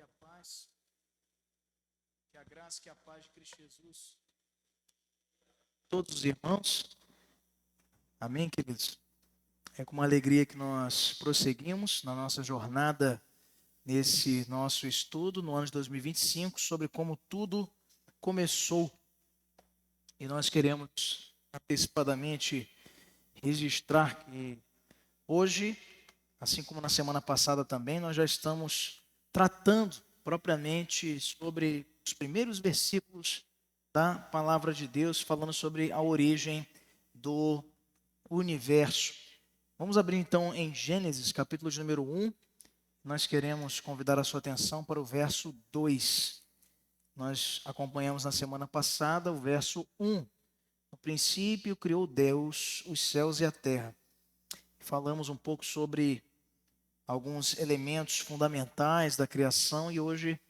a paz, que a graça, que a paz de Cristo Jesus, todos os irmãos, amém, queridos? É com uma alegria que nós prosseguimos na nossa jornada, nesse nosso estudo no ano de 2025, sobre como tudo começou. E nós queremos antecipadamente registrar que hoje, assim como na semana passada também, nós já estamos tratando propriamente sobre os primeiros versículos da palavra de Deus, falando sobre a origem do universo. Vamos abrir então em Gênesis, capítulo de número 1. Nós queremos convidar a sua atenção para o verso 2. Nós acompanhamos na semana passada o verso 1. No princípio criou Deus os céus e a terra. Falamos um pouco sobre alguns elementos fundamentais da criação e hoje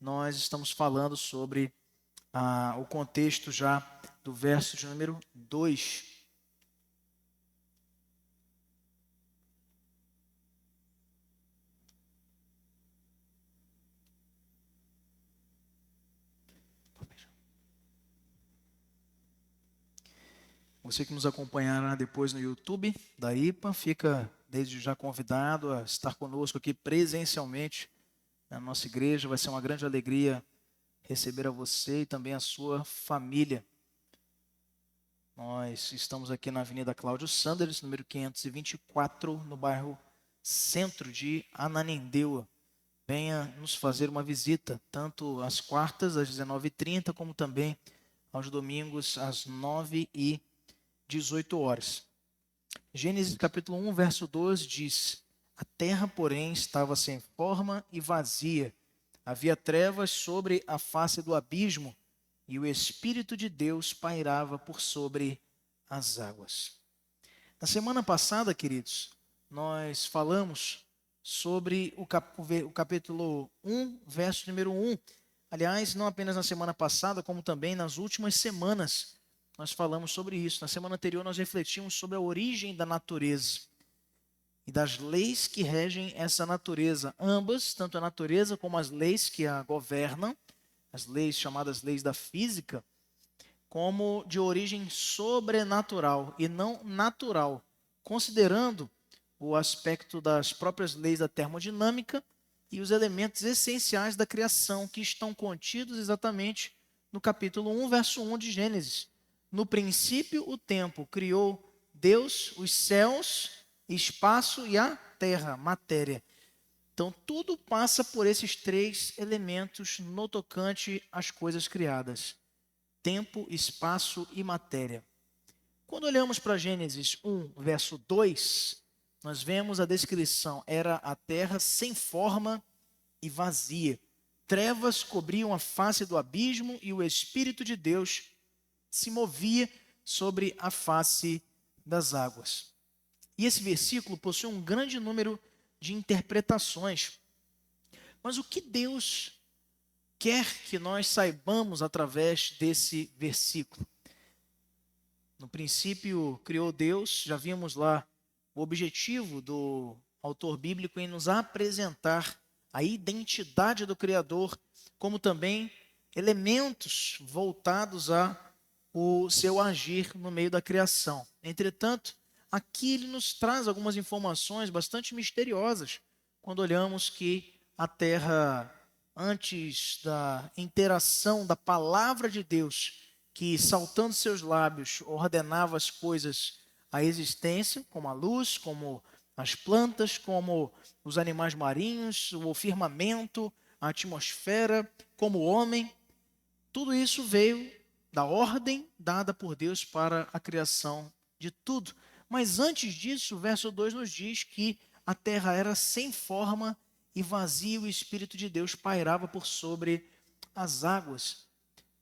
nós estamos falando sobre o contexto já do verso de número 2. Você que nos acompanhará depois no YouTube da IPA, fica desde já convidado a estar conosco aqui presencialmente na nossa igreja. Vai ser uma grande alegria receber a você e também a sua família. Nós estamos aqui na Avenida Cláudio Sanders, número 524, no bairro Centro de Ananindeua. Venha nos fazer uma visita, tanto às quartas, às 19h30, como também aos domingos, às 9h18. Gênesis capítulo 1, verso 12 diz: A terra, porém, estava sem forma e vazia. Havia trevas sobre a face do abismo, e o Espírito de Deus pairava por sobre as águas. Na semana passada, queridos, nós falamos sobre o capítulo 1, verso número 1. Aliás, não apenas na semana passada, como também nas últimas semanas, nós falamos sobre isso. Na semana anterior, nós refletimos sobre a origem da natureza e das leis que regem essa natureza. Ambas, tanto a natureza como as leis que a governam, as leis chamadas leis da física, como de origem sobrenatural e não natural, considerando o aspecto das próprias leis da termodinâmica e os elementos essenciais da criação que estão contidos exatamente no capítulo 1, verso 1 de Gênesis. No princípio, o tempo criou Deus os céus, espaço e a terra, matéria. Então, tudo passa por esses três elementos no tocante às coisas criadas: tempo, espaço e matéria. Quando olhamos para Gênesis 1, verso 2, nós vemos a descrição: era a terra sem forma e vazia. Trevas cobriam a face do abismo e o Espírito de Deus se movia sobre a face das águas. E esse versículo possui um grande número de interpretações. Mas o que Deus quer que nós saibamos através desse versículo? No princípio criou Deus, já vimos lá o objetivo do autor bíblico em nos apresentar a identidade do Criador, como também elementos voltados ao seu agir no meio da criação. Entretanto, aqui ele nos traz algumas informações bastante misteriosas, quando olhamos que a terra, antes da interação da palavra de Deus, que saltando seus lábios ordenava as coisas à existência, como a luz, como as plantas, como os animais marinhos, o firmamento, a atmosfera, como o homem, tudo isso veio da ordem dada por Deus para a criação de tudo. Mas antes disso, o verso 2 nos diz que a terra era sem forma e vazia, o Espírito de Deus pairava por sobre as águas.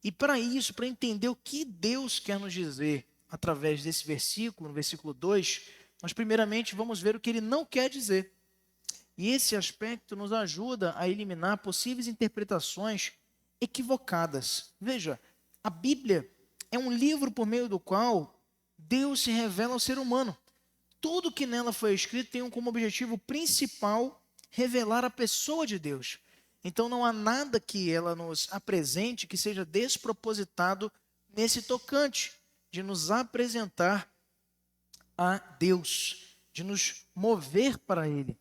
E para isso, para entender o que Deus quer nos dizer através desse versículo, no versículo 2, nós primeiramente vamos ver o que ele não quer dizer. E esse aspecto nos ajuda a eliminar possíveis interpretações equivocadas. Veja, a Bíblia é um livro por meio do qual Deus se revela ao ser humano. Tudo que nela foi escrito tem como objetivo principal revelar a pessoa de Deus. Então não há nada que ela nos apresente que seja despropositado nesse tocante, de nos apresentar a Deus, de nos mover para Ele.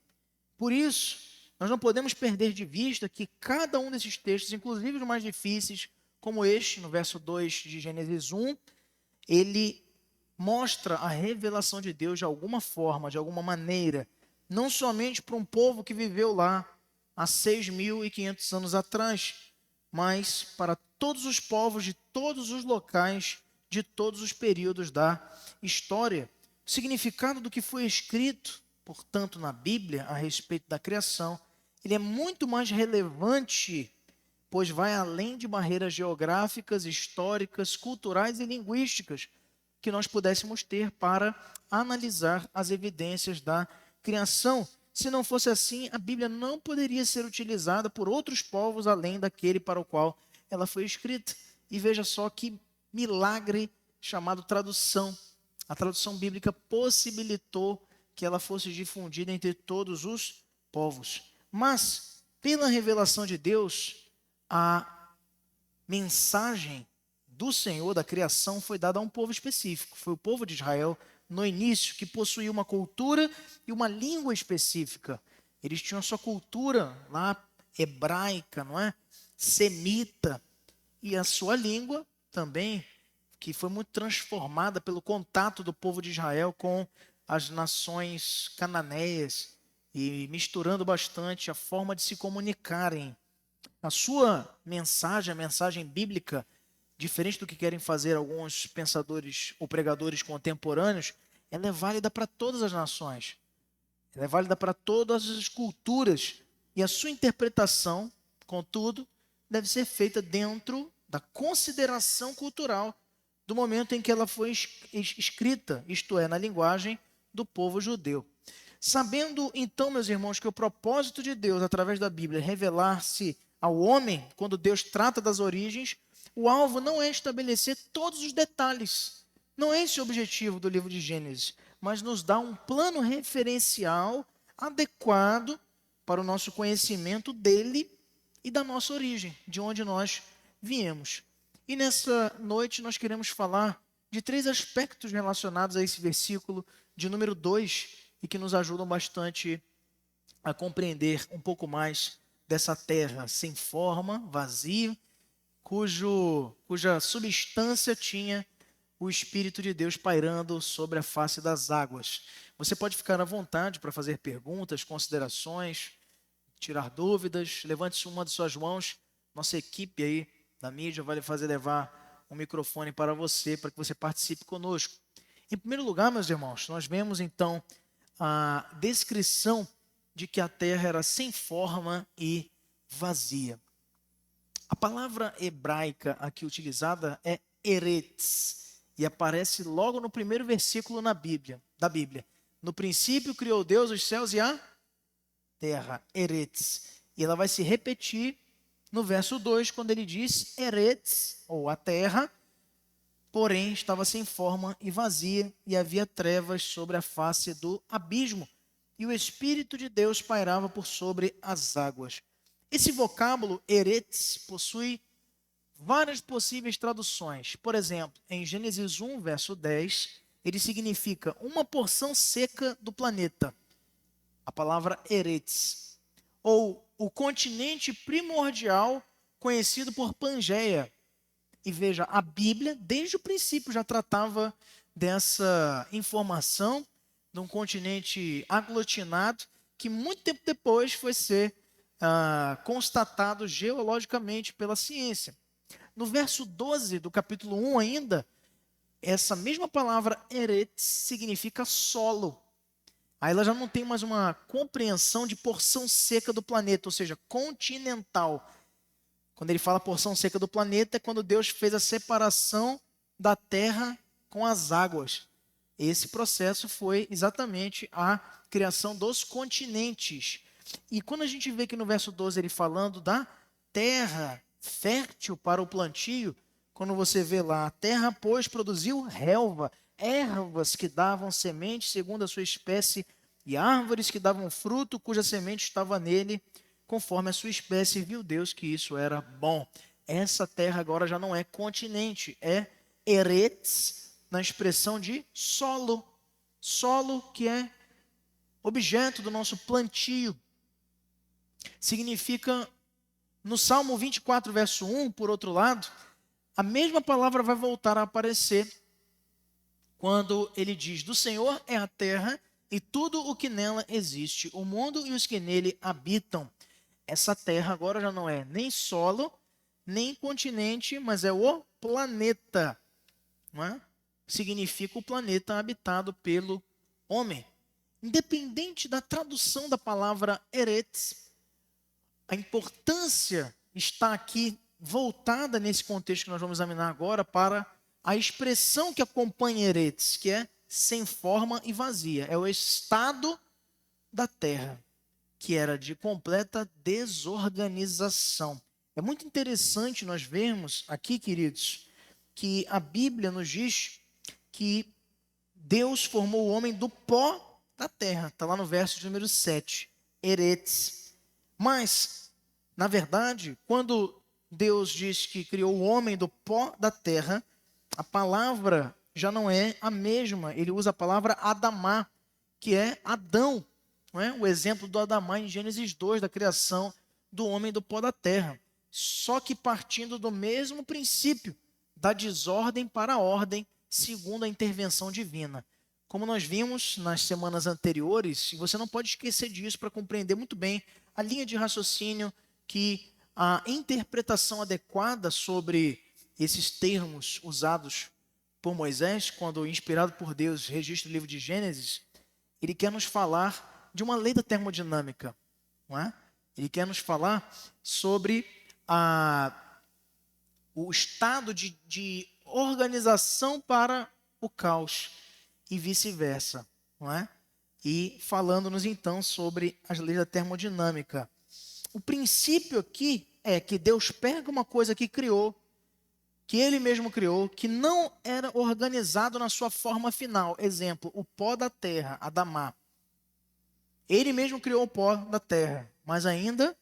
Por isso, nós não podemos perder de vista que cada um desses textos, inclusive os mais difíceis, como este, no verso 2 de Gênesis 1, ele mostra a revelação de Deus de alguma forma, de alguma maneira, não somente para um povo que viveu lá há 6.500 anos atrás, mas para todos os povos de todos os locais, de todos os períodos da história. O significado do que foi escrito, portanto, na Bíblia, a respeito da criação, ele é muito mais relevante, pois vai além de barreiras geográficas, históricas, culturais e linguísticas que nós pudéssemos ter para analisar as evidências da criação. Se não fosse assim, a Bíblia não poderia ser utilizada por outros povos além daquele para o qual ela foi escrita. E veja só que milagre chamado tradução. A tradução bíblica possibilitou que ela fosse difundida entre todos os povos. Mas, pela revelação de Deus, a mensagem do Senhor, da criação, foi dada a um povo específico. Foi o povo de Israel, no início, que possuía uma cultura e uma língua específica. Eles tinham a sua cultura lá hebraica, não é? Semita. E a sua língua também, que foi muito transformada pelo contato do povo de Israel com as nações cananeias e misturando bastante a forma de se comunicarem. A sua mensagem, a mensagem bíblica, diferente do que querem fazer alguns pensadores ou pregadores contemporâneos, ela é válida para todas as nações. Ela é válida para todas as culturas. E a sua interpretação, contudo, deve ser feita dentro da consideração cultural do momento em que ela foi escrita, isto é, na linguagem do povo judeu. Sabendo, então, meus irmãos, que o propósito de Deus, através da Bíblia, é revelar-se ao homem, quando Deus trata das origens, o alvo não é estabelecer todos os detalhes. Não é esse o objetivo do livro de Gênesis, mas nos dá um plano referencial adequado para o nosso conhecimento dele e da nossa origem, de onde nós viemos. E nessa noite nós queremos falar de 3 aspectos relacionados a esse versículo de número 2 e que nos ajudam bastante a compreender um pouco mais dessa terra sem forma, vazia, cuja substância tinha o Espírito de Deus pairando sobre a face das águas. Você pode ficar à vontade para fazer perguntas, considerações, tirar dúvidas. Levante uma de suas mãos. Nossa equipe aí da mídia vai lhe levar um microfone para você, para que você participe conosco. Em primeiro lugar, meus irmãos, nós vemos então a descrição de que a terra era sem forma e vazia. A palavra hebraica aqui utilizada é eretz, e aparece logo no primeiro versículo da Bíblia. No princípio criou Deus os céus e a terra, eretz. E ela vai se repetir no verso 2, quando ele diz eretz, ou a terra, porém estava sem forma e vazia, e havia trevas sobre a face do abismo, e o Espírito de Deus pairava por sobre as águas. Esse vocábulo eretz possui várias possíveis traduções. Por exemplo, em Gênesis 1, verso 10, ele significa uma porção seca do planeta. A palavra eretz. Ou o continente primordial conhecido por Pangeia. E veja, a Bíblia, desde o princípio, já tratava dessa informação de um continente aglutinado que muito tempo depois foi ser constatado geologicamente pela ciência. No verso 12 do capítulo 1 ainda, essa mesma palavra eretz significa solo. Aí ela já não tem mais uma compreensão de porção seca do planeta, ou seja, continental. Quando ele fala porção seca do planeta, é quando Deus fez a separação da terra com as águas. Esse processo foi exatamente a criação dos continentes. E quando a gente vê que no verso 12 ele falando da terra fértil para o plantio, quando você vê lá, a terra, pois, produziu relva, ervas que davam semente segundo a sua espécie, e árvores que davam fruto, cuja semente estava nele, conforme a sua espécie, e viu Deus que isso era bom. Essa terra agora já não é continente, é eretz, na expressão de solo. Solo que é objeto do nosso plantio. Significa, no Salmo 24, verso 1, por outro lado, a mesma palavra vai voltar a aparecer quando ele diz: do Senhor é a terra e tudo o que nela existe, o mundo e os que nele habitam. Essa terra agora já não é nem solo, nem continente, mas é o planeta. Não é? Significa o planeta habitado pelo homem. Independente da tradução da palavra eretz, a importância está aqui voltada nesse contexto que nós vamos examinar agora para a expressão que acompanha eretz, que é sem forma e vazia. É o estado da terra, que era de completa desorganização. É muito interessante nós vermos aqui, queridos, que a Bíblia nos diz que Deus formou o homem do pó da terra. Está lá no verso de número 7, eretz. Mas, na verdade, quando Deus diz que criou o homem do pó da terra, a palavra já não é a mesma. Ele usa a palavra Adamá, que é Adão. Não é? O exemplo do Adamá em Gênesis 2, da criação do homem do pó da terra. Só que partindo do mesmo princípio, da desordem para a ordem, segundo a intervenção divina. Como nós vimos nas semanas anteriores, e você não pode esquecer disso para compreender muito bem a linha de raciocínio que a interpretação adequada sobre esses termos usados por Moisés, quando inspirado por Deus registra o livro de Gênesis, ele quer nos falar de uma lei da termodinâmica, não é? Ele quer nos falar sobre o estado de organização para o caos e vice-versa, não é? E falando-nos então sobre as leis da termodinâmica. O princípio aqui é que Deus pega uma coisa que criou, que ele mesmo criou, que não era organizado na sua forma final. Exemplo, o pó da terra, Adamá. Ele mesmo criou o pó da terra, mas ainda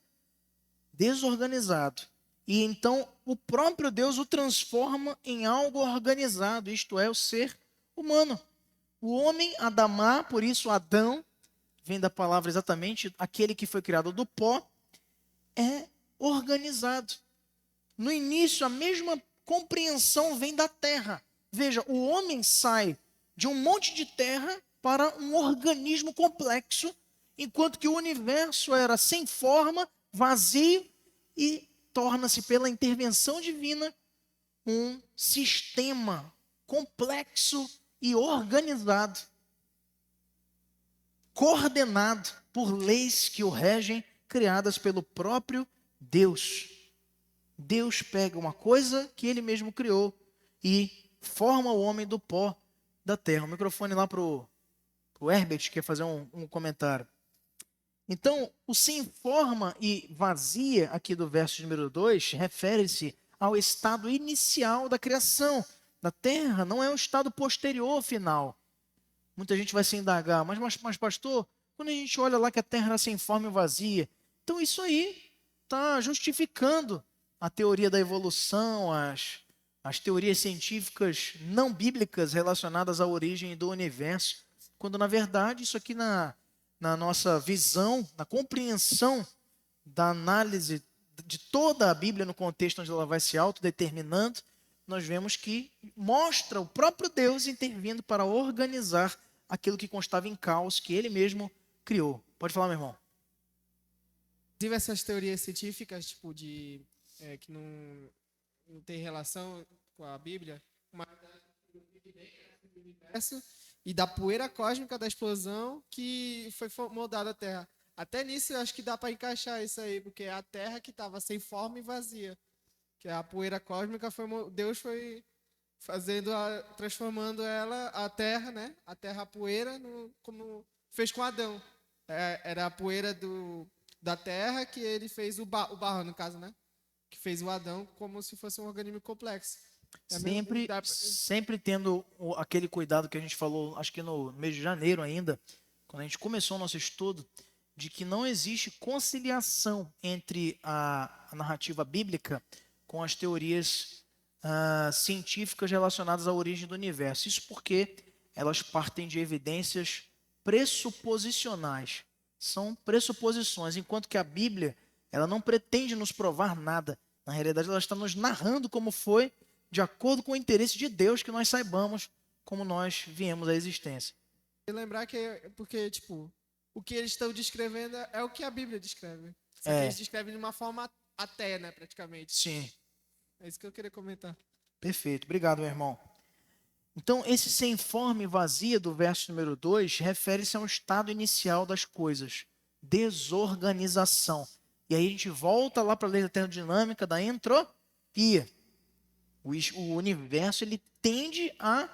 desorganizado. E então o próprio Deus o transforma em algo organizado, isto é, o ser humano. O homem, Adamá, por isso Adão, vem da palavra exatamente, aquele que foi criado do pó, é organizado. No início, a mesma compreensão vem da terra. Veja, o homem sai de um monte de terra para um organismo complexo, enquanto que o universo era sem forma, vazio e torna-se, pela intervenção divina, um sistema complexo e organizado, coordenado por leis que o regem, criadas pelo próprio Deus. Deus pega uma coisa que ele mesmo criou e forma o homem do pó da terra. O microfone lá para o Herbert, que quer fazer um comentário. Então, o sem forma e vazia, aqui do verso número 2, refere-se ao estado inicial da criação da terra, não é um estado posterior final. Muita gente vai se indagar, mas pastor, quando a gente olha lá que a terra era sem forma e vazia, então isso aí está justificando a teoria da evolução, as teorias científicas não bíblicas relacionadas à origem do universo, quando na verdade isso aqui na nossa visão, na compreensão da análise de toda a Bíblia no contexto onde ela vai se autodeterminando, nós vemos que mostra o próprio Deus intervindo para organizar aquilo que constava em caos, que ele mesmo criou. Pode falar, meu irmão. Inclusive essas teorias científicas, tipo, que não tem relação com a Bíblia, mas do universo e da poeira cósmica da explosão que foi moldada a Terra. Até nisso eu acho que dá para encaixar isso aí, porque é a Terra que estava sem forma e vazia. Que a poeira cósmica Deus foi transformando ela, a Terra, né? A Terra, a poeira, como fez com Adão. Era a poeira da Terra que ele fez o barro, no caso, né? Que fez o Adão como se fosse um organismo complexo. Sempre tendo aquele cuidado que a gente falou, acho que no mês de janeiro ainda, quando a gente começou o nosso estudo, de que não existe conciliação entre a narrativa bíblica com as teorias científicas relacionadas à origem do universo. Isso porque elas partem de evidências pressuposicionais. São pressuposições, enquanto que a Bíblia, ela não pretende nos provar nada. Na realidade, ela está nos narrando como foi, de acordo com o interesse de Deus, que nós saibamos como nós viemos à existência. E lembrar que porque, tipo, o que eles estão descrevendo é o que a Bíblia descreve. Só que eles descrevem de uma forma até, né, praticamente. Sim. É isso que eu queria comentar. Perfeito. Obrigado, meu irmão. Então, esse sem forma e vazia do verso número 2 refere-se ao estado inicial das coisas, desorganização. E aí a gente volta lá para a lei da termodinâmica da entropia. O universo ele tende a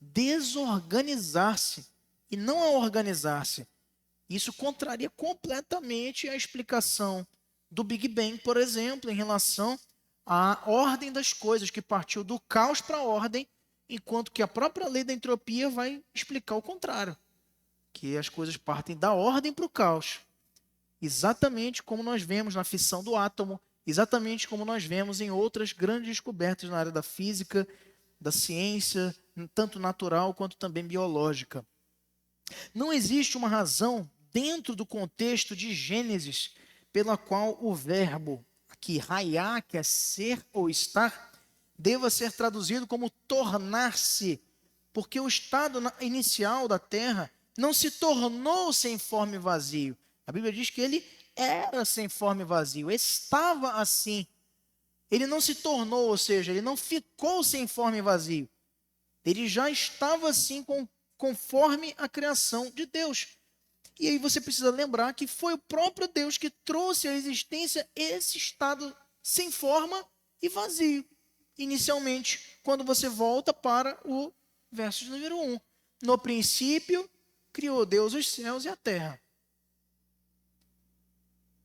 desorganizar-se e não a organizar-se. Isso contraria completamente a explicação do Big Bang, por exemplo, em relação à ordem das coisas, que partiu do caos para a ordem, enquanto que a própria lei da entropia vai explicar o contrário, que as coisas partem da ordem para o caos. Exatamente como nós vemos na fissão do átomo, exatamente como nós vemos em outras grandes descobertas na área da física, da ciência, tanto natural quanto também biológica. Não existe uma razão dentro do contexto de Gênesis pela qual o verbo aqui, raiar, que é ser ou estar, deva ser traduzido como tornar-se, porque o estado inicial da terra não se tornou sem forma e vazio. A Bíblia diz que ele era sem forma e vazio, estava assim. Ele não se tornou, ou seja, ele não ficou sem forma e vazio. Ele já estava assim conforme a criação de Deus. E aí você precisa lembrar que foi o próprio Deus que trouxe à existência esse estado sem forma e vazio. Inicialmente, quando você volta para o verso número 1. No princípio, criou Deus os céus e a terra.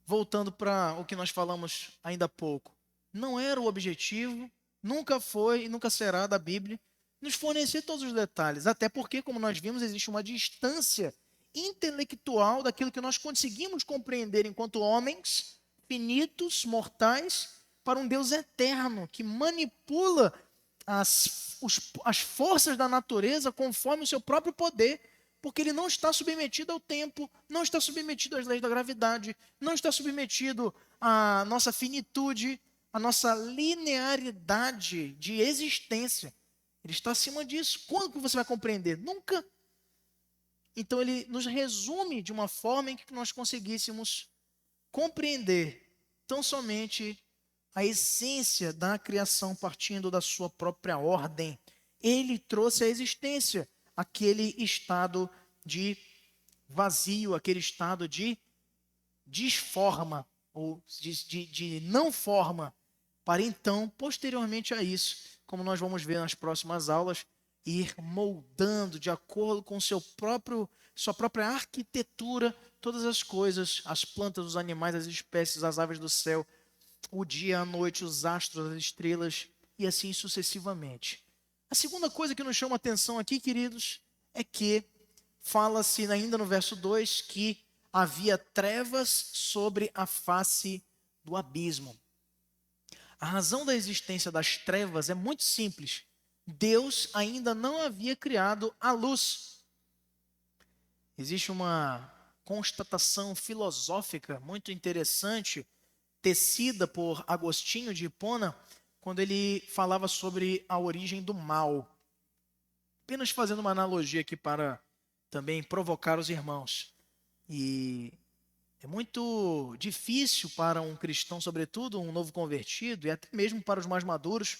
Voltando para o que nós falamos ainda há pouco. Não era o objetivo, nunca foi e nunca será da Bíblia nos fornecer todos os detalhes. Até porque, como nós vimos, existe uma distância intelectual daquilo que nós conseguimos compreender enquanto homens finitos, mortais, para um Deus eterno que manipula as forças da natureza conforme o seu próprio poder, porque ele não está submetido ao tempo, não está submetido às leis da gravidade, não está submetido à nossa finitude, à nossa linearidade de existência. Ele está acima disso. Quando que você vai compreender? Nunca. Então ele nos resume de uma forma em que nós conseguíssemos compreender tão somente a essência da criação partindo da sua própria ordem. Ele trouxe à existência aquele estado de vazio, aquele estado de disforma, ou de não forma, para então, posteriormente a isso, como nós vamos ver nas próximas aulas, ir moldando de acordo com sua própria arquitetura todas as coisas, as plantas, os animais, as espécies, as aves do céu, o dia, a noite, os astros, as estrelas e assim sucessivamente. A segunda coisa que nos chama a atenção aqui, queridos, é que fala-se ainda no verso 2 que havia trevas sobre a face do abismo. A razão da existência das trevas é muito simples. Deus ainda não havia criado a luz. Existe uma constatação filosófica muito interessante, tecida por Agostinho de Hipona, quando ele falava sobre a origem do mal. Apenas fazendo uma analogia aqui para também provocar os irmãos. E é muito difícil para um cristão, sobretudo um novo convertido, e até mesmo para os mais maduros,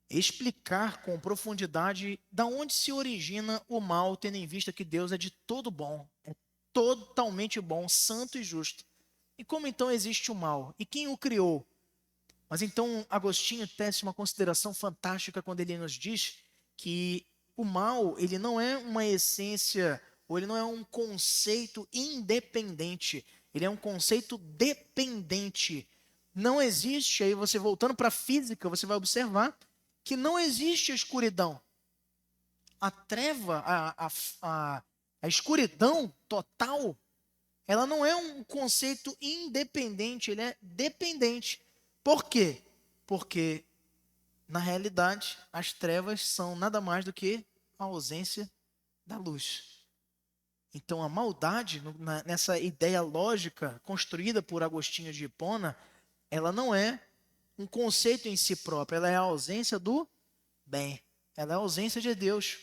explicar com profundidade da onde se origina o mal, tendo em vista que Deus é de todo bom, é totalmente bom, santo e justo. E como então existe o mal? E quem o criou? Mas então Agostinho tece uma consideração fantástica quando ele nos diz que o mal, ele não é uma essência, ou ele não é um conceito independente, ele é um conceito dependente. Não existe, aí você voltando para a física, você vai observar que não existe a escuridão. A treva, a escuridão total, ela não é um conceito independente, ele é dependente. Por quê? Porque, na realidade, as trevas são nada mais do que a ausência da luz. Então, a maldade, nessa ideia lógica construída por Agostinho de Hipona, ela não é um conceito em si próprio, ela é a ausência do bem, ela é a ausência de Deus.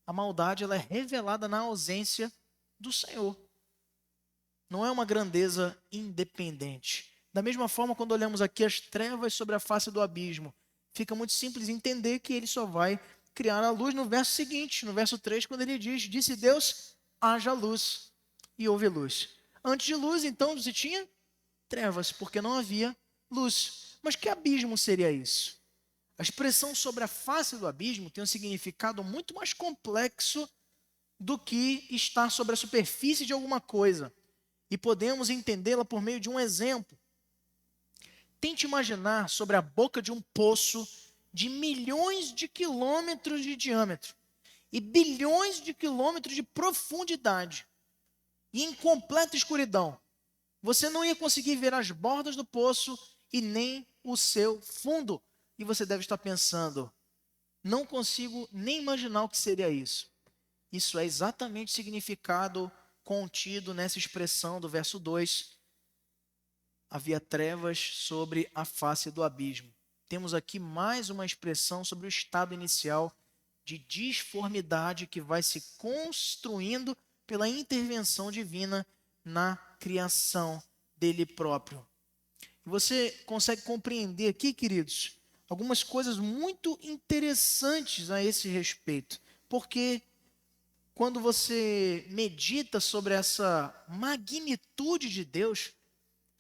A maldade, ela é revelada na ausência do Senhor. Não é uma grandeza independente. Da mesma forma, quando olhamos aqui as trevas sobre a face do abismo, fica muito simples entender que ele só vai criar a luz no verso seguinte, no verso 3, quando ele diz: disse Deus, haja luz, e houve luz. Antes de luz, então, se tinha trevas, porque não havia luz. Mas que abismo seria isso? A expressão sobre a face do abismo tem um significado muito mais complexo do que estar sobre a superfície de alguma coisa. E podemos entendê-la por meio de um exemplo. Tente imaginar sobre a boca de um poço de milhões de quilômetros de diâmetro e bilhões de quilômetros de profundidade e em completa escuridão. Você não ia conseguir ver as bordas do poço e nem o seu fundo. E você deve estar pensando: não consigo nem imaginar o que seria isso. Isso é exatamente o significado contido nessa expressão do verso 2. Havia trevas sobre a face do abismo. Temos aqui mais uma expressão sobre o estado inicial de disformidade que vai se construindo pela intervenção divina na criação dele próprio. Você consegue compreender aqui, queridos, algumas coisas muito interessantes a esse respeito, porque quando você medita sobre essa magnitude de Deus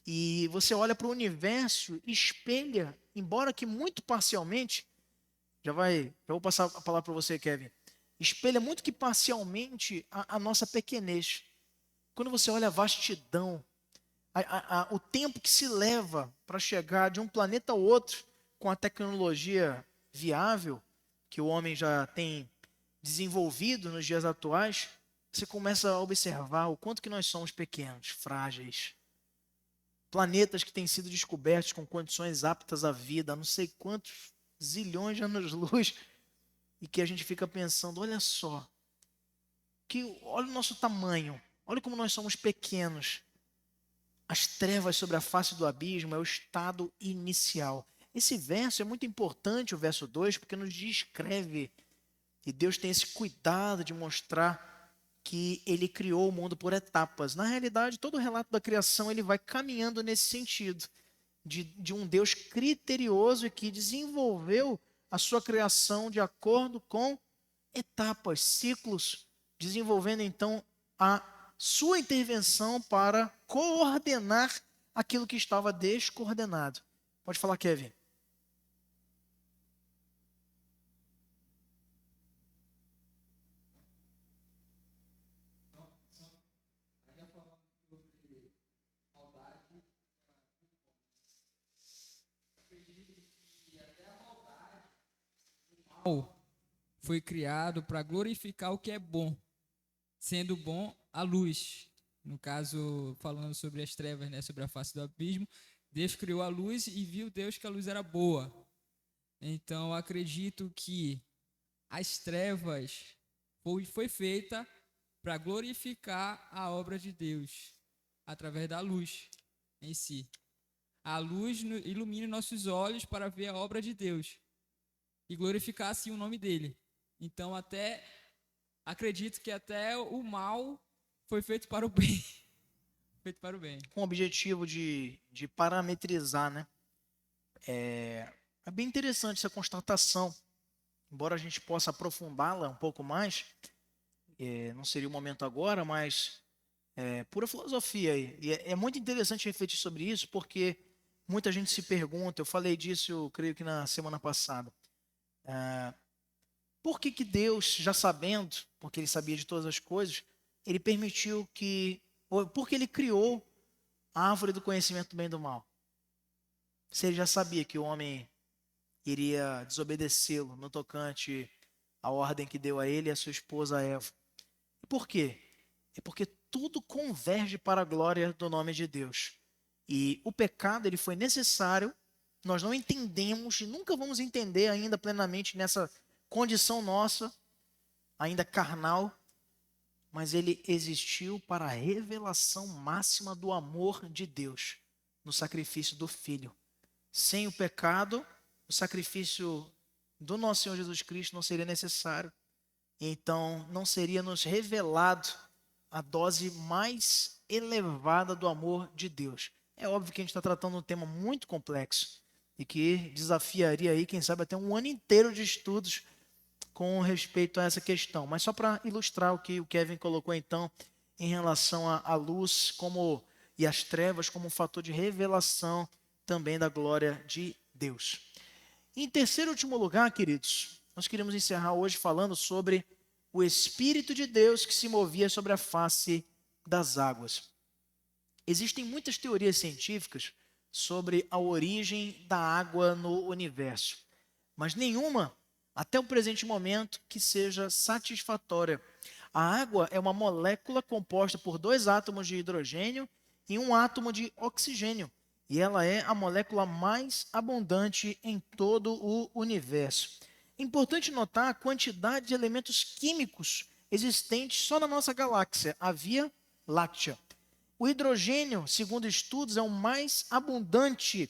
e você olha para o universo, espelha, embora que muito parcialmente, já vou passar a palavra para você, Kevin, espelha muito que parcialmente a nossa pequenez. Quando você olha a vastidão, o tempo que se leva para chegar de um planeta ao outro com a tecnologia viável que o homem já tem desenvolvido nos dias atuais, você começa a observar o quanto que nós somos pequenos, frágeis. Planetas que têm sido descobertos com condições aptas à vida, há não sei quantos zilhões de anos-luz, e que a gente fica pensando: olha só, olha o nosso tamanho, olha como nós somos pequenos. As trevas sobre a face do abismo é o estado inicial. Esse verso é muito importante, o verso 2, porque nos descreve, e Deus tem esse cuidado de mostrar que ele criou o mundo por etapas. Na realidade, todo o relato da criação ele vai caminhando nesse sentido, de um Deus criterioso e que desenvolveu a sua criação de acordo com etapas, ciclos, desenvolvendo então a sua intervenção para coordenar aquilo que estava descoordenado. Pode falar, Kevin. Foi criado para glorificar o que é bom, sendo bom a luz. No caso, falando sobre as trevas, né, sobre a face do abismo, Deus criou a luz e viu Deus que a luz era boa. Então, acredito que as trevas foi feita para glorificar a obra de Deus, através da luz em si. A luz ilumina nossos olhos para ver a obra de Deus e glorificar assim o nome dele. Então, acredito que até o mal foi feito para o bem. Feito para o bem. Com o objetivo de parametrizar, né? É bem interessante essa constatação. Embora a gente possa aprofundá-la um pouco mais, não seria o momento agora, mas pura filosofia aí. E é muito interessante refletir sobre isso, porque muita gente se pergunta, eu falei disso, eu creio que na semana passada, por que Deus, já sabendo, porque ele sabia de todas as coisas, ele permitiu porque ele criou a árvore do conhecimento do bem e do mal? Se ele já sabia que o homem iria desobedecê-lo no tocante à ordem que deu a ele e a sua esposa Eva. E por quê? É porque tudo converge para a glória do nome de Deus. E o pecado ele foi necessário, nós não entendemos e nunca vamos entender ainda plenamente nessa condição nossa, ainda carnal, mas ele existiu para a revelação máxima do amor de Deus no sacrifício do Filho. Sem o pecado, o sacrifício do nosso Senhor Jesus Cristo não seria necessário. Então, não seria nos revelado a dose mais elevada do amor de Deus. É óbvio que a gente está tratando um tema muito complexo e que desafiaria aí, quem sabe, até um ano inteiro de estudos com respeito a essa questão. Mas só para ilustrar o que o Kevin colocou então em relação à luz e às trevas como um fator de revelação também da glória de Deus. Em terceiro e último lugar, queridos, nós queremos encerrar hoje falando sobre o Espírito de Deus que se movia sobre a face das águas. Existem muitas teorias científicas sobre a origem da água no universo, mas nenhuma, até o presente momento, que seja satisfatória. A água é uma molécula composta por 2 átomos de hidrogênio e 1 átomo de oxigênio, e ela é a molécula mais abundante em todo o universo. É importante notar a quantidade de elementos químicos existentes só na nossa galáxia, a Via Láctea. O hidrogênio, segundo estudos, é o mais abundante.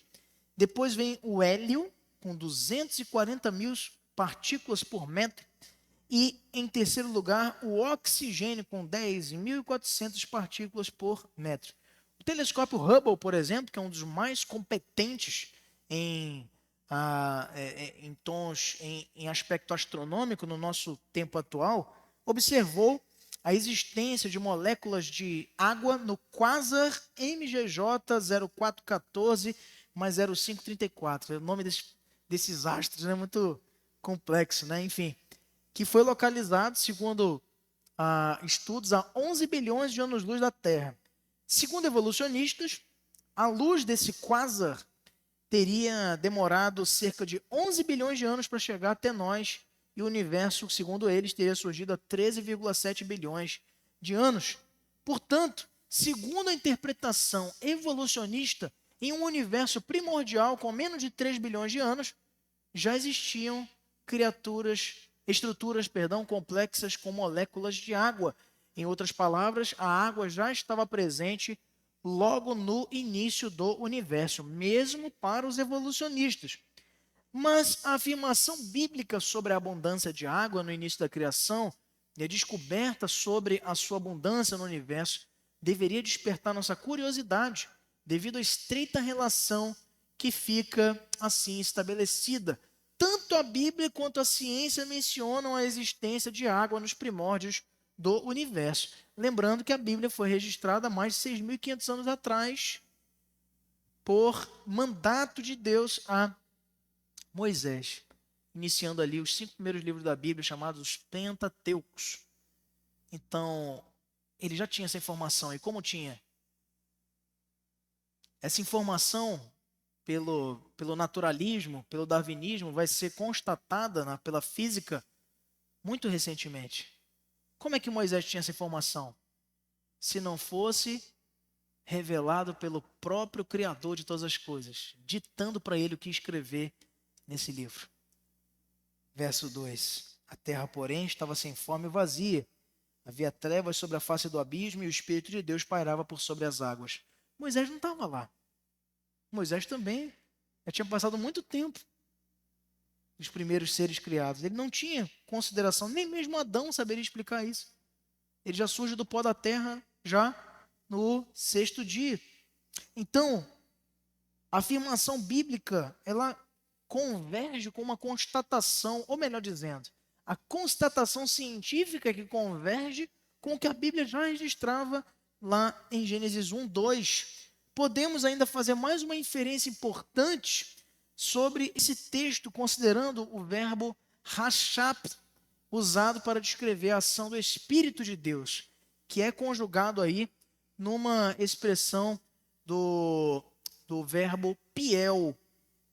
Depois vem o hélio, com 240 mil partículas por metro. E, em terceiro lugar, o oxigênio, com 10.400 partículas por metro. O telescópio Hubble, por exemplo, que é um dos mais competentes em aspecto astronômico no nosso tempo atual, observou a existência de moléculas de água no quasar MGJ 0414 mais 0534. O nome desses astros é muito complexo, né? Enfim, que foi localizado, segundo estudos, a 11 bilhões de anos-luz da Terra. Segundo evolucionistas, a luz desse quasar teria demorado cerca de 11 bilhões de anos para chegar até nós, e o universo, segundo eles, teria surgido há 13,7 bilhões de anos. Portanto, segundo a interpretação evolucionista, em um universo primordial com menos de 3 bilhões de anos, já existiam estruturas complexas com moléculas de água. Em outras palavras, a água já estava presente logo no início do universo, mesmo para os evolucionistas. Mas a afirmação bíblica sobre a abundância de água no início da criação e a descoberta sobre a sua abundância no universo deveria despertar nossa curiosidade, devido à estreita relação que fica assim estabelecida. Tanto a Bíblia quanto a ciência mencionam a existência de água nos primórdios do universo. Lembrando que a Bíblia foi registrada há mais de 6.500 anos atrás por mandato de Deus a Moisés, iniciando ali os 5 primeiros livros da Bíblia, chamados os Pentateucos. Então, ele já tinha essa informação. E como tinha? Essa informação, pelo naturalismo, pelo darwinismo, vai ser constatada pela física muito recentemente. Como é que Moisés tinha essa informação? Se não fosse revelado pelo próprio Criador de todas as coisas, ditando para ele o que escrever nesse livro. Verso 2. A terra, porém, estava sem forma e vazia. Havia trevas sobre a face do abismo e o Espírito de Deus pairava por sobre as águas. Moisés não estava lá. Moisés também já tinha passado muito tempo dos primeiros seres criados. Ele não tinha consideração, nem mesmo Adão saberia explicar isso. Ele já surge do pó da terra já no 6º dia. Então, a afirmação bíblica, ela converge com uma constatação, ou melhor dizendo, a constatação científica que converge com o que a Bíblia já registrava lá em Gênesis 1, 2. Podemos ainda fazer mais uma inferência importante sobre esse texto, considerando o verbo rachap, usado para descrever a ação do Espírito de Deus, que é conjugado aí numa expressão do verbo piel,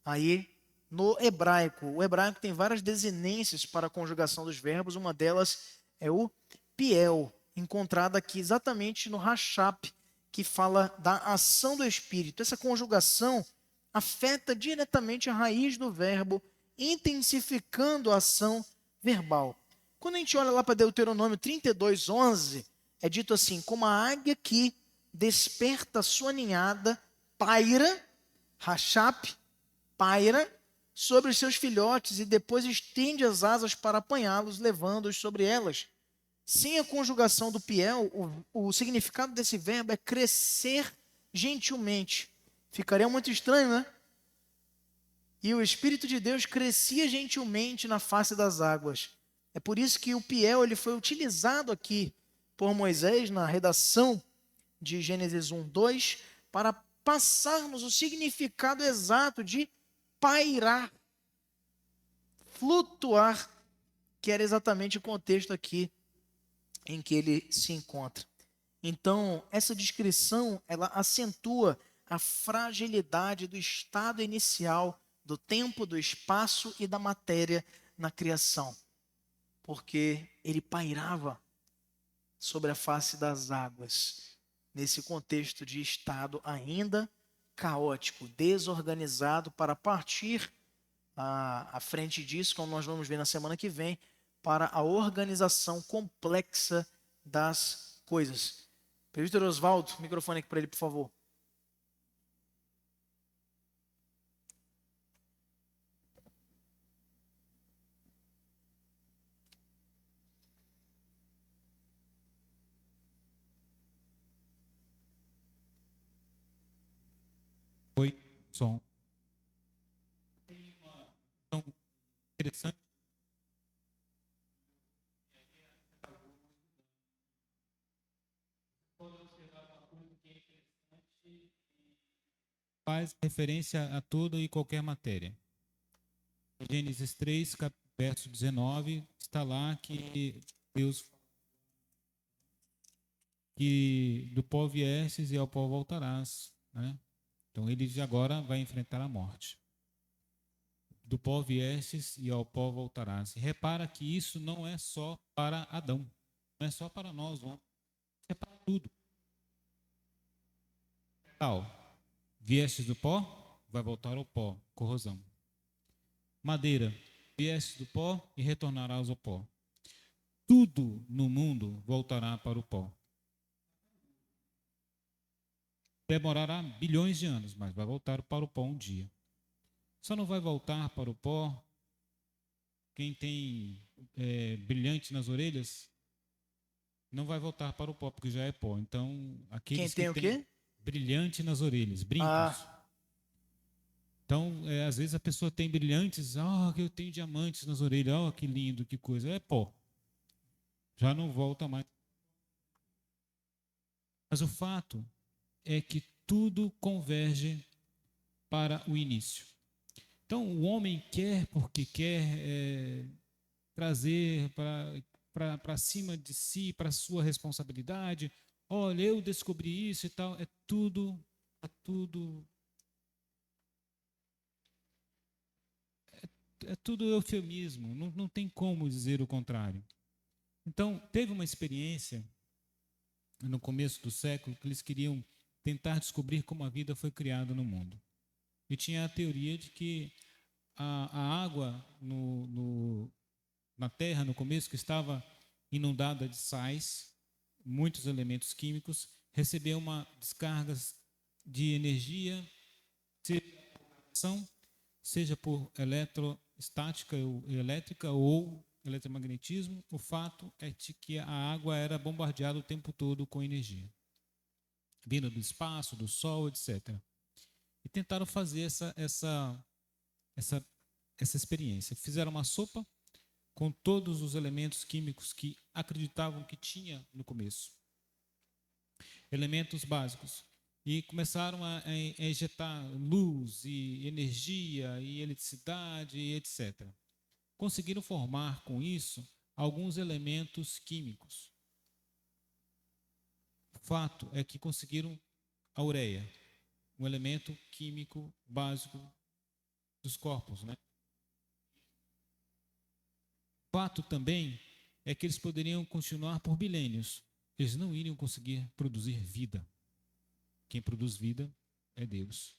aí no hebraico. O hebraico tem várias desinências para a conjugação dos verbos, uma delas é o piel. encontrada aqui exatamente no Rachap, que fala da ação do Espírito. Essa conjugação afeta diretamente a raiz do verbo, intensificando a ação verbal. Quando a gente olha lá para Deuteronômio 32:11, é dito assim: como a águia que desperta sua ninhada, paira, Rachap, paira sobre os seus filhotes e depois estende as asas para apanhá-los, levando-os sobre elas. Sem a conjugação do piel, o significado desse verbo é crescer gentilmente. Ficaria muito estranho, né? E o Espírito de Deus crescia gentilmente na face das águas. É por isso que o piel ele foi utilizado aqui por Moisés na redação de Gênesis 1:2 para passarmos o significado exato de pairar, flutuar, que era exatamente o contexto aqui em que ele se encontra. Então, essa descrição, ela acentua a fragilidade do estado inicial do tempo, do espaço e da matéria na criação, porque ele pairava sobre a face das águas, nesse contexto de estado ainda caótico, desorganizado, para partir à frente disso, como nós vamos ver na semana que vem, para a organização complexa das coisas. Presbítero Oswaldo, microfone aqui para ele, por favor. Oi, som. Tem uma questão interessante. Faz referência a toda e qualquer matéria. Gênesis 3, verso 19, está lá que Deus que do pó viestes e ao pó voltarás, né? Então ele agora vai enfrentar a morte. Do pó viestes e ao pó voltarás. E repara que isso não é só para Adão, não é só para nós, não. É para tudo. Tal, viestes do pó, vai voltar ao pó, corrosão. Madeira, viestes do pó e retornarás ao pó. Tudo no mundo voltará para o pó. Demorará bilhões de anos, mas vai voltar para o pó um dia. Só não vai voltar para o pó quem tem brilhante nas orelhas, não vai voltar para o pó, porque já é pó. Então, aqueles Quem tem que o quê? brilhante nas orelhas, brincos. Então, às vezes a pessoa tem brilhantes, eu tenho diamantes nas orelhas, que lindo, que coisa. É pó. Já não volta mais. Mas o fato é que tudo converge para o início. Então, o homem quer porque quer trazer para cima de si, para a sua responsabilidade. Olha, eu descobri isso e tal. É tudo eufemismo. Não tem como dizer o contrário. Então, teve uma experiência no começo do século que eles queriam tentar descobrir como a vida foi criada no mundo. E tinha a teoria de que a água na Terra, no começo, que estava inundada de sais, muitos elementos químicos, recebeu uma descarga de energia, seja por eletrostática ou elétrica ou eletromagnetismo. O fato é de que a água era bombardeada o tempo todo com energia, vinda do espaço, do sol, etc. E tentaram fazer essa experiência. Fizeram uma sopa com todos os elementos químicos que acreditavam que tinha no começo. Elementos básicos. E começaram a injetar luz e energia e eletricidade e etc. Conseguiram formar com isso alguns elementos químicos. O fato é que conseguiram a ureia, um elemento químico básico dos corpos, né? O fato também é que eles poderiam continuar por milênios, eles não iriam conseguir produzir vida. Quem produz vida é Deus.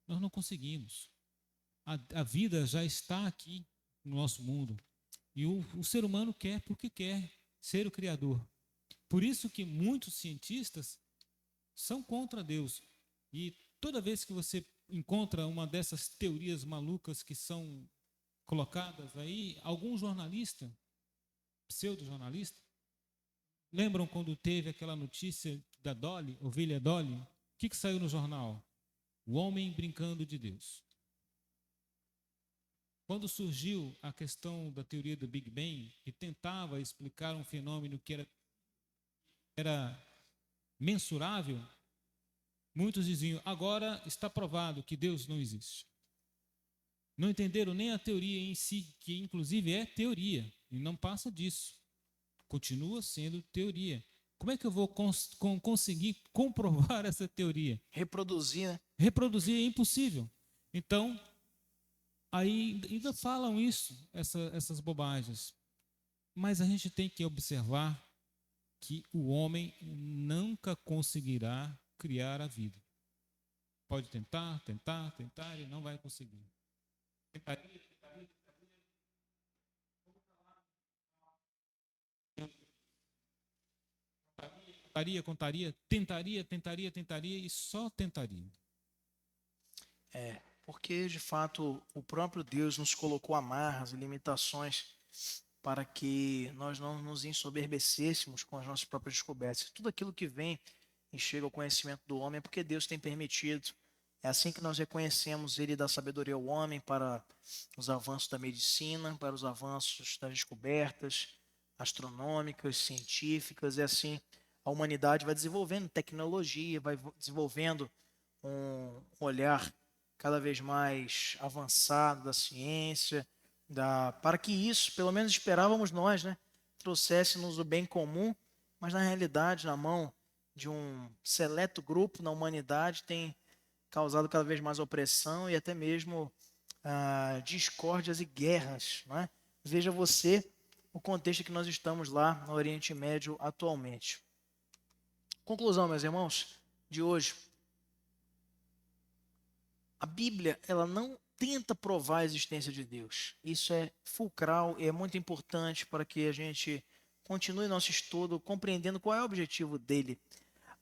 Nós não conseguimos. A vida já está aqui no nosso mundo. E o ser humano quer porque quer ser o Criador. Por isso que muitos cientistas são contra Deus. E toda vez que você encontra uma dessas teorias malucas que são colocadas aí, algum jornalista, pseudo-jornalista, lembram quando teve aquela notícia da Dolly, ovelha Dolly? O que saiu no jornal? O homem brincando de Deus. Quando surgiu a questão da teoria do Big Bang, que tentava explicar um fenômeno que era mensurável, muitos diziam, agora está provado que Deus não existe. Não entenderam nem a teoria em si, que inclusive é teoria, e não passa disso. Continua sendo teoria. Como é que eu vou conseguir comprovar essa teoria? Reproduzir, né? Reproduzir é impossível. Então, aí ainda falam isso, essas bobagens. Mas a gente tem que observar que o homem nunca conseguirá criar a vida. Pode tentar, e não vai conseguir. Contaria, tentaria e só tentaria. Porque de fato o próprio Deus nos colocou amarras e limitações para que nós não nos ensoberbecêssemos com as nossas próprias descobertas. Tudo aquilo que vem e chega ao conhecimento do homem é porque Deus tem permitido. É assim que nós reconhecemos Ele dar sabedoria ao homem para os avanços da medicina, para os avanços das descobertas astronômicas, científicas. É assim a humanidade vai desenvolvendo tecnologia, vai desenvolvendo um olhar cada vez mais avançado da ciência, para que isso, pelo menos esperávamos nós, né, trouxesse-nos o bem comum, mas na realidade, na mão de um seleto grupo na humanidade, tem causado cada vez mais opressão e até mesmo discórdias e guerras. Né? Veja você o contexto que nós estamos lá no Oriente Médio atualmente. Conclusão, meus irmãos, de hoje. A Bíblia, ela não tenta provar a existência de Deus. Isso é fulcral e é muito importante para que a gente continue nosso estudo compreendendo qual é o objetivo dele.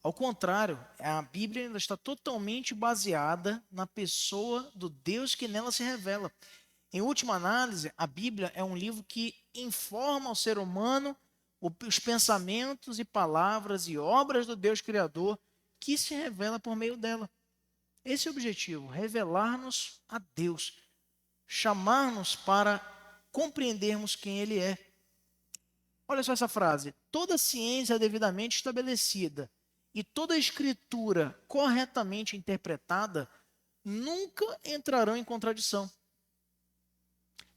Ao contrário, a Bíblia ainda está totalmente baseada na pessoa do Deus que nela se revela. Em última análise, a Bíblia é um livro que informa ao ser humano os pensamentos e palavras e obras do Deus Criador que se revela por meio dela. Esse é o objetivo, revelar-nos a Deus, chamar-nos para compreendermos quem Ele é. Olha só essa frase: toda ciência devidamente estabelecida e toda escritura corretamente interpretada nunca entrarão em contradição.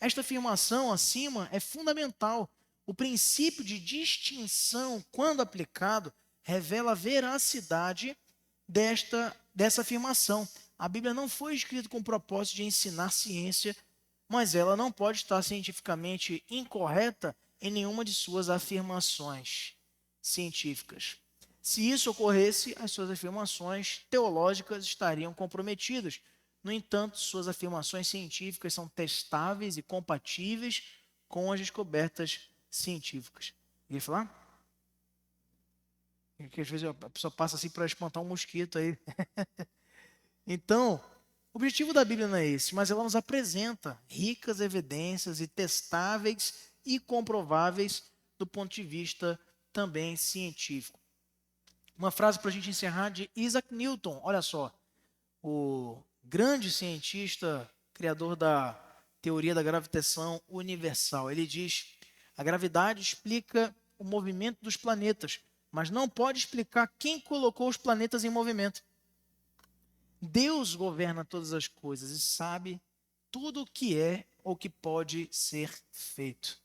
Esta afirmação acima é fundamental. O princípio de distinção, quando aplicado, revela a veracidade dessa afirmação. A Bíblia não foi escrita com o propósito de ensinar ciência, mas ela não pode estar cientificamente incorreta em nenhuma de suas afirmações científicas. Se isso ocorresse, as suas afirmações teológicas estariam comprometidas. No entanto, suas afirmações científicas são testáveis e compatíveis com as descobertas científicas. Quer falar? Porque às vezes a pessoa passa assim para espantar um mosquito aí. Então, o objetivo da Bíblia não é esse, mas ela nos apresenta ricas evidências e testáveis e comprováveis do ponto de vista também científico. Uma frase para a gente encerrar de Isaac Newton, olha só, o grande cientista, criador da teoria da gravitação universal. Ele diz: a gravidade explica o movimento dos planetas, mas não pode explicar quem colocou os planetas em movimento. Deus governa todas as coisas e sabe tudo o que é ou que pode ser feito.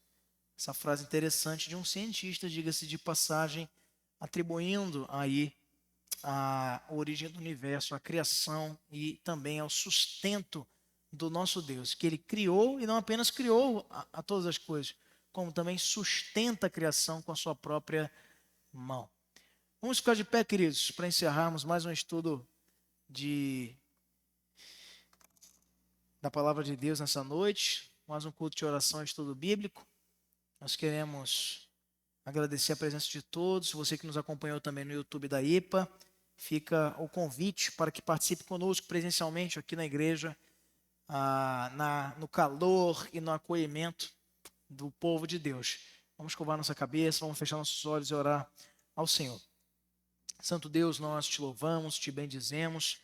Essa frase interessante de um cientista, diga-se de passagem, atribuindo aí a origem do universo, a criação e também ao sustento do nosso Deus, que Ele criou e não apenas criou a todas as coisas, como também sustenta a criação com a sua própria mão. Vamos ficar de pé, queridos, para encerrarmos mais um estudo da palavra de Deus nessa noite. Mais um culto de oração e estudo bíblico. Nós queremos agradecer a presença de todos. Você que nos acompanhou também no YouTube da IPA, fica o convite para que participe conosco presencialmente aqui na igreja, no calor e no acolhimento do povo de Deus. Vamos curvar nossa cabeça, vamos fechar nossos olhos e orar ao Senhor. Santo Deus, nós te louvamos, te bendizemos,